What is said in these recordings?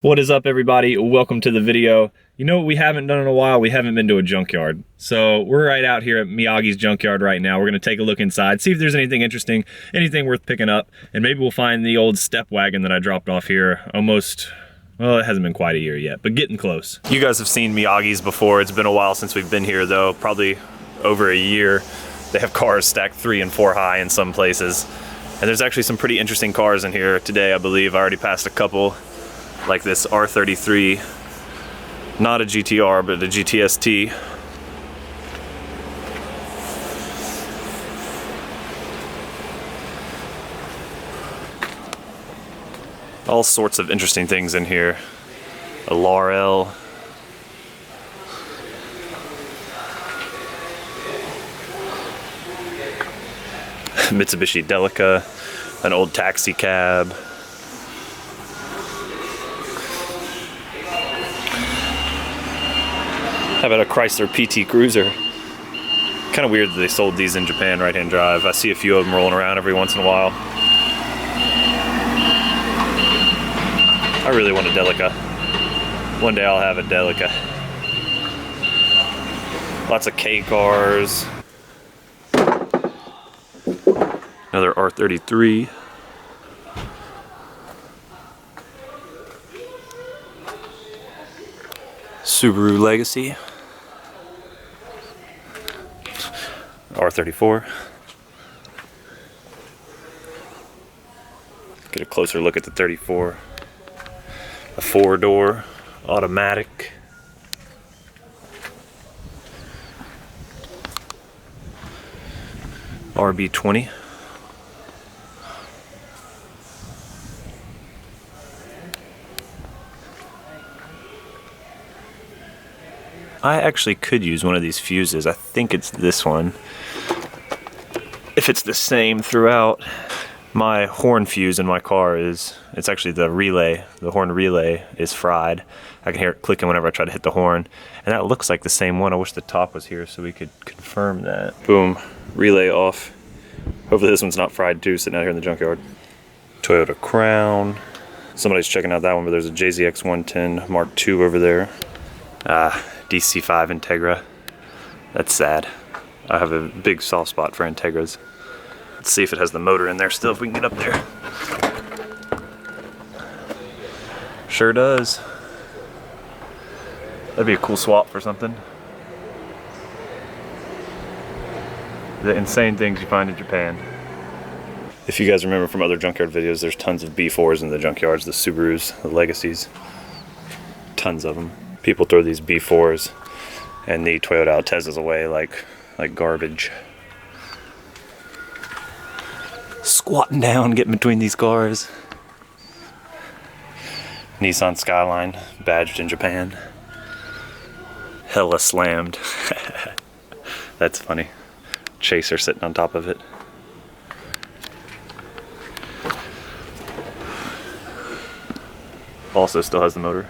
What is up, everybody? Welcome to the video. You know what we haven't done in a while? We haven't been to a junkyard. So we're right out here at Miyagi's Junkyard right now. We're gonna take a look inside, see if there's anything interesting, anything worth picking up, and maybe we'll find the old step wagon that I dropped off here almost, well, it hasn't been quite a year yet, but getting close. You guys have seen Miyagi's before. It's been a while since we've been here though, probably over a year. They have cars stacked 3 and 4 high in some places. And there's actually some pretty interesting cars in here today, I believe. I already passed a couple. Like this R33, not a GTR, but a GTST. All sorts of interesting things in here. A Laurel. Mitsubishi Delica, an old taxi cab. How about a Chrysler Pt Cruiser? Kind of weird that they sold these in Japan right-hand drive. I see a few of them rolling around every once in a while. I really want a Delica. One day I'll have a Delica. Lots of K cars. Another R33. Subaru Legacy. R34. Get a closer look at the 34. A 4-door automatic. RB20. I actually could use one of these fuses. I think it's this one. If it's the same throughout. My horn fuse in my car it's actually the relay. The horn relay is fried. I can hear it clicking whenever I try to hit the horn. And that looks like the same one. I wish the top was here so we could confirm that. Boom, relay off. Hopefully this one's not fried too, sitting out here in the junkyard. Toyota Crown. Somebody's checking out that one, but there's a JZX 110 Mark II over there. DC5 Integra. That's sad. I have a big soft spot for Integras. Let's see if it has the motor in there still, if we can get up there. Sure does. That'd be a cool swap for something. The insane things you find in Japan. If you guys remember from other junkyard videos, there's tons of B4s in the junkyards, the Subarus, the Legacies. Tons of them. People throw these B4s and the Toyota Altezas away like garbage. Squatting down, getting between these cars. Nissan Skyline, badged in Japan. Hella slammed. That's funny. Chaser sitting on top of it. Also still has the motor.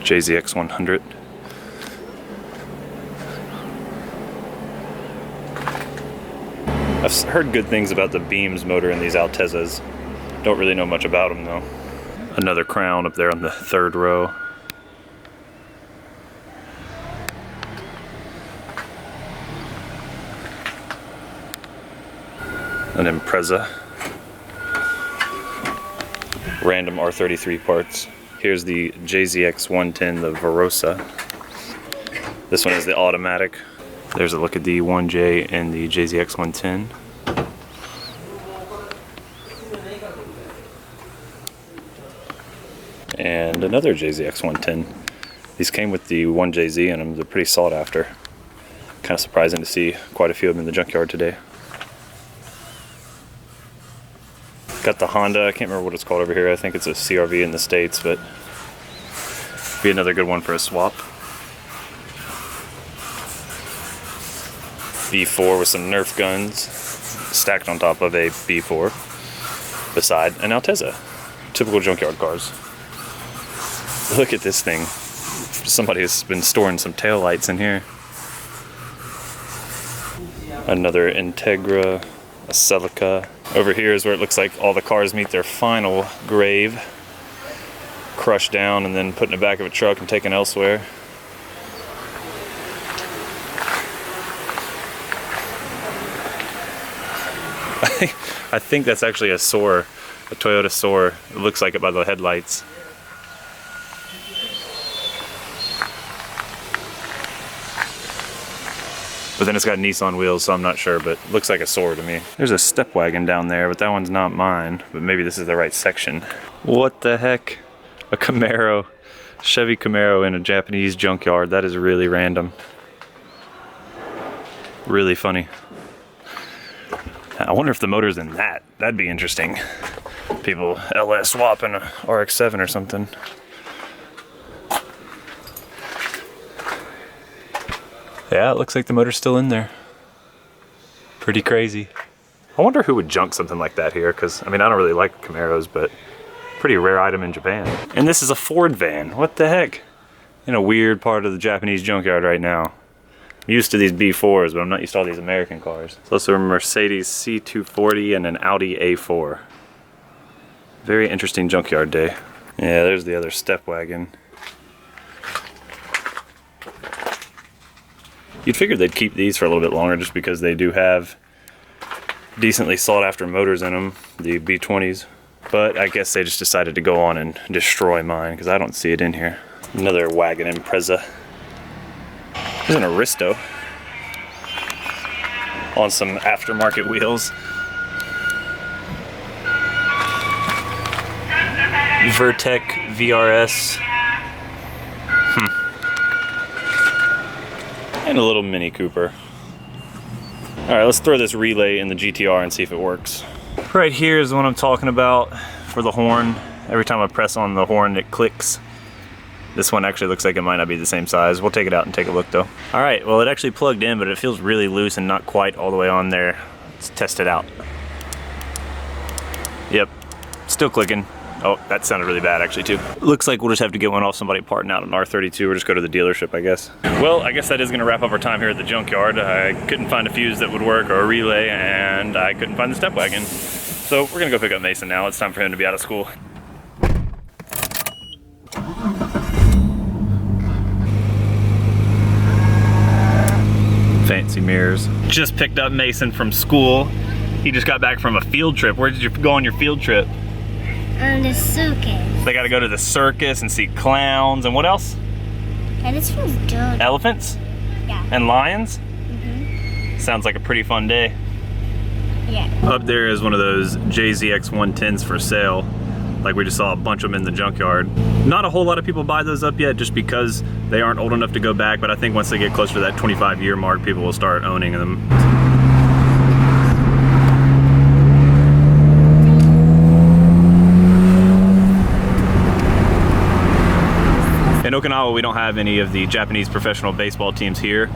JZX 100. I've heard good things about the Beams motor in these Altezas. Don't really know much about them though. Another Crown up there on the 3rd row. An Impreza. Random R33 parts. Here's the JZX 110, the Verosa. This one is the automatic. There's a look at the 1J and the JZX 110. And another JZX 110. These came with the 1JZ in them. They're pretty sought after. Kind of surprising to see quite a few of them in the junkyard today. Got the Honda, I can't remember what it's called over here. I think it's a CRV in the States, but be another good one for a swap. V4 with some Nerf guns stacked on top of a B4 beside an Altezza. Typical junkyard cars. Look at this thing. Somebody has been storing some taillights in here. Another Integra, a Celica. Over here is where it looks like all the cars meet their final grave. Crushed down and then put in the back of a truck and taken elsewhere. I think that's actually a Soar, a Toyota Soar. It looks like it by the headlights. But then it's got Nissan wheels, so I'm not sure, but it looks like a Soar to me. There's a step wagon down there, but that one's not mine. But maybe this is the right section. What the heck? A Camaro, Chevy Camaro in a Japanese junkyard. That is really random. Really funny. I wonder if the motor's in that. That'd be interesting. People LS swapping a RX-7 or something. Yeah, it looks like the motor's still in there. Pretty crazy. I wonder who would junk something like that here, because, I mean, I don't really like Camaros, but pretty rare item in Japan. And this is a Ford van. What the heck? In a weird part of the Japanese junkyard right now. I'm used to these B4s, but I'm not used to all these American cars. It's also a Mercedes C240 and an Audi A4. Very interesting junkyard day. Yeah, there's the other step wagon. You'd figure they'd keep these for a little bit longer just because they do have decently sought after motors in them, the B20s. But I guess they just decided to go on and destroy mine because I don't see it in here. Another wagon Impreza. There's an Aristo on some aftermarket wheels. Vertec VRS. And a little Mini Cooper. All right, let's throw this relay in the GTR and see if it works. Right here is the one I'm talking about for the horn. Every time I press on the horn, it clicks. This one actually looks like it might not be the same size. We'll take it out and take a look though. All right, well it actually plugged in, but it feels really loose and not quite all the way on there. Let's test it out. Yep, still clicking. Oh, that sounded really bad actually too. Looks like we'll just have to get one off somebody parting out an R32 or just go to the dealership, I guess. Well, I guess that is gonna wrap up our time here at the junkyard. I couldn't find a fuse that would work or a relay, and I couldn't find the step wagon. So we're gonna go pick up Mason now. It's time for him to be out of school. Fancy mirrors. Just picked up Mason from school. He just got back from a field trip. Where did you go on your field trip? On the circus. They gotta go to the circus and see clowns and what else? Yeah, this feels good. Elephants? Yeah. And lions? Mm-hmm. Sounds like a pretty fun day. Yeah. Up there is one of those JZX 110s for sale. Like we just saw a bunch of them in the junkyard. Not a whole lot of people buy those up yet just because they aren't old enough to go back, but I think once they get closer to that 25-year mark, people will start owning them. In Okinawa, we don't have any of the Japanese professional baseball teams here,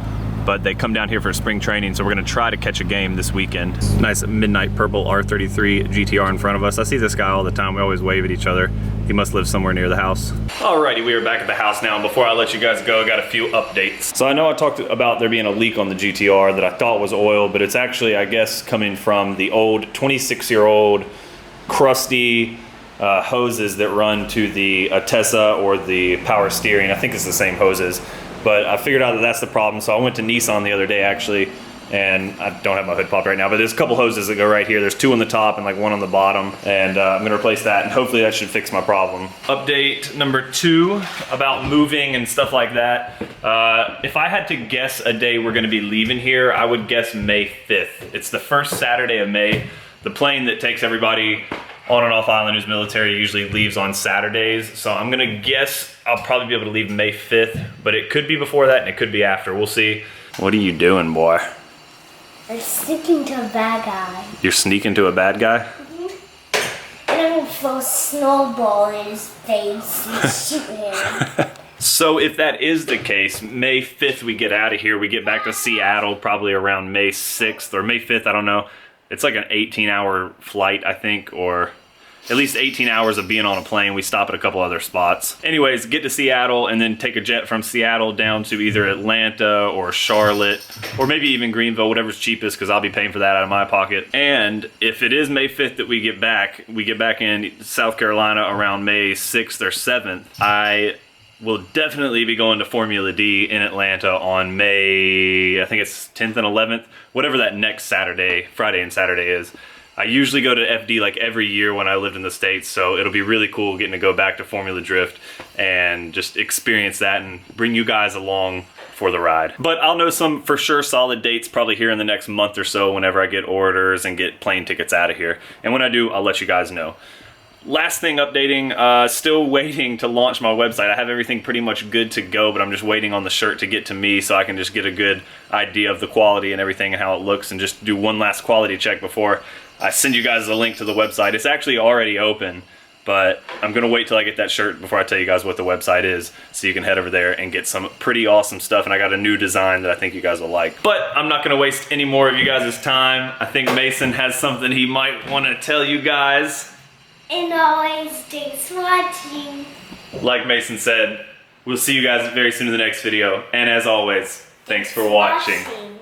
but they come down here for spring training, so we're gonna try to catch a game this weekend. Nice midnight purple R33 GTR in front of us. I see this guy all the time. We always wave at each other. He must live somewhere near the house. Alrighty, we are back at the house now. Before I let you guys go, I got a few updates. So I know I talked about there being a leak on the GTR that I thought was oil, but it's actually, I guess, coming from the old 26-year-old crusty hoses that run to the Atessa or the power steering. I think it's the same hoses, but I figured out that that's the problem. So I went to Nissan the other day actually, and I don't have my hood popped right now, but there's a couple hoses that go right here. There's two on the top and like one on the bottom, and I'm gonna replace that, and hopefully that should fix my problem. Update number 2 about moving and stuff like that. If I had to guess a day we're gonna be leaving here, I would guess May 5th. It's the first Saturday of May. The plane that takes everybody on and off island who's military usually leaves on Saturdays, so I'm gonna guess I'll probably be able to leave May 5th, but it could be before that and it could be after. We'll see. What are you doing, boy? I'm sneaking to a bad guy. You're sneaking to a bad guy? Mm-hmm. And I'm gonna throw a snowball in his face and shoot him. So if that is the case, May 5th we get out of here. We get back to Seattle probably around May 6th or May 5th, I don't know. It's like an 18-hour flight, I think, or at least 18 hours of being on a plane. We stop at a couple other spots. Anyways, get to Seattle and then take a jet from Seattle down to either Atlanta or Charlotte, or maybe even Greenville, whatever's cheapest, because I'll be paying for that out of my pocket. And if it is May 5th that we get back in South Carolina around May 6th or 7th, I will definitely be going to Formula D in Atlanta on May, I think it's 10th and 11th, whatever that next Saturday, Friday and Saturday is. I usually go to FD like every year when I lived in the States, so it'll be really cool getting to go back to Formula Drift and just experience that and bring you guys along for the ride. But I'll know some for sure solid dates probably here in the next month or so whenever I get orders and get plane tickets out of here. And when I do, I'll let you guys know. Last thing updating, still waiting to launch my website. I have everything pretty much good to go, but I'm just waiting on the shirt to get to me so I can just get a good idea of the quality and everything and how it looks, and just do one last quality check before I send you guys a link to the website. It's actually already open, but I'm gonna wait till I get that shirt before I tell you guys what the website is, so you can head over there and get some pretty awesome stuff. And I got a new design that I think you guys will like. But I'm not gonna waste any more of you guys' time. I think Mason has something he might wanna tell you guys. And always, thanks for watching. Like Mason said, we'll see you guys very soon in the next video. And as always, thanks for watching.